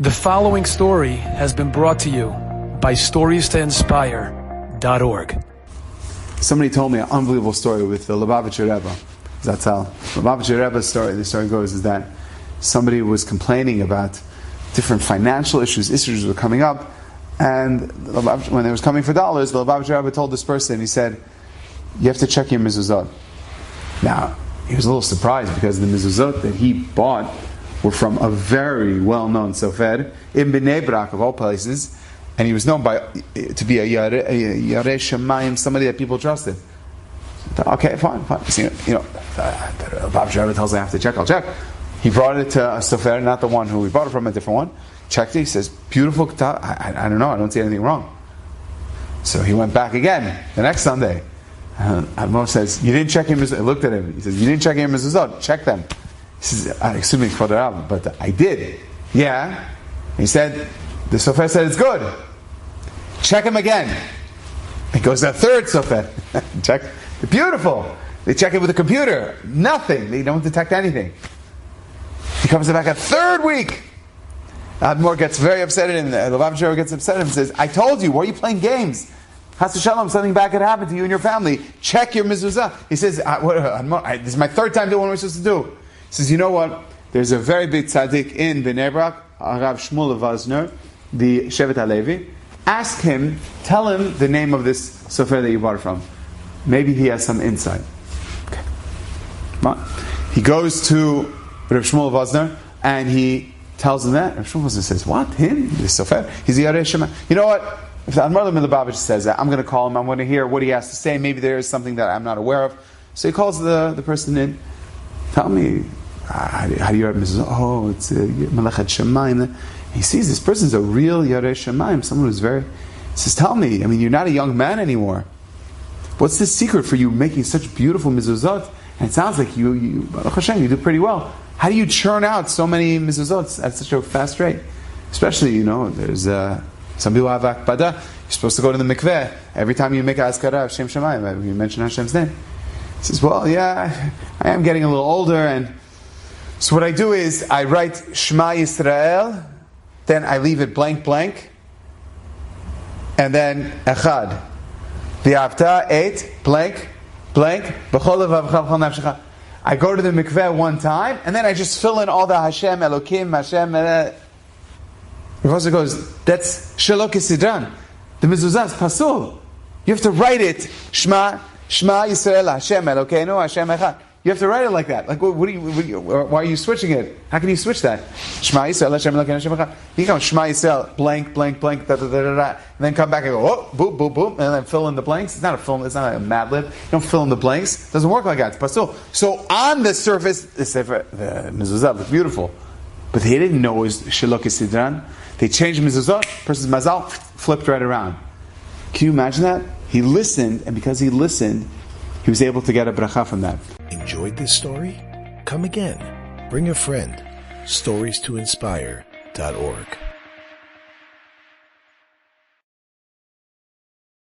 The following story has been brought to you by StoriesToInspire.org. Somebody told me an unbelievable story with the Lubavitcher Rebbe. Zatzal. Lubavitcher Rebbe's story, the story goes, is that somebody was complaining about different financial issues were coming up, and when they was coming for dollars, the Lubavitcher Rebbe told this person, he said, you have to check your mezuzot. Now, he was a little surprised because the mezuzot that he bought were from a very well-known sofer in Bnei Brak, of all places, and he was known to be a Yareh Shemayim, somebody that people trusted. Okay, fine. The Lubavitcher Rebbe tells me I have to check, I'll check. He brought it to a sofer, not the one who we bought it from, a different one. Checked it, he says, beautiful kitab. I don't know, I don't see anything wrong. So he went back again, the next Sunday. Admor says, you didn't check your mezuzot. I looked at him, he says, you didn't check your mezuzot, check them. He says, excuse me, Father Rabbi, but I did. Yeah. He said, the sofer said it's good. Check him again. It goes to a third sofer. Check. Beautiful. They check it with a computer. Nothing. They don't detect anything. He comes back a third week. Admor gets very upset at him. The Lubavitcher gets upset at him and says, I told you, why are you playing games? Chas v'shalom, something bad could happen to you and your family. Check your mezuzah. He says, Admor, this is my third time doing what we're supposed to do. He says, you know what? There's a very big tzaddik in Bnei Brak, Rav Shmuel Vazner, the Shevet HaLevi. Ask him, tell him the name of this sofer that you bought it from. Maybe he has some insight. Okay. He goes to Rav Shmuel Vazner and he tells him that. Rav Shmuel Vazner says, what? Him? This sofer? He's the Yareh Shema. You know what? If the Admor Lubavitcher says that, I'm going to call him, I'm going to hear what he has to say. Maybe there is something that I'm not aware of. So he calls the person in. Tell me, how do you write mezuzah? Oh, it's Melechet Shemayim. He sees this person's a real Yareh Shemayim, someone who's very... He says, tell me, you're not a young man anymore. What's the secret for you making such beautiful mezuzot? And it sounds like you Baruch Hashem, you do pretty well. How do you churn out so many mezuzot at such a fast rate? Especially, there's some people have akbada. You're supposed to go to the mikveh. Every time you make a azkara of Shem Shemayim, you mention Hashem's name. He says, well, yeah, I am getting a little older, and so what I do is I write Shema Yisrael, then I leave it blank, and then Echad. V'yavta, 8, blank, B'chol levavcha v'chol nafshecha. I go to the mikveh one time, and then I just fill in all the Hashem, Elokim, Hashem, The Professor goes, that's Shelo Kisidran. The mezuzah is pasul. You have to write it, Shema Yisrael, Hashem Elokeinu, Hashem Echad. You have to write it like that. Like, why are you switching it? How can you switch that? Shema Yisrael, Hashem Elokeinu, Hashem Echad. You can go Shema Yisrael, blank, da, and then come back and go, oh, boop, and then fill in the blanks. It's not a Mad Lib. You don't fill in the blanks. It doesn't work like that. It's pasul. So on the surface, the mezuzah looks beautiful. But they didn't know it was Shelo Kisidran. They changed mezuzah, person's mazal flipped right around. Can you imagine that? He listened, and because he listened, he was able to get a bracha from that. Enjoyed this story? Come again. Bring a friend. StoriesToInspire.org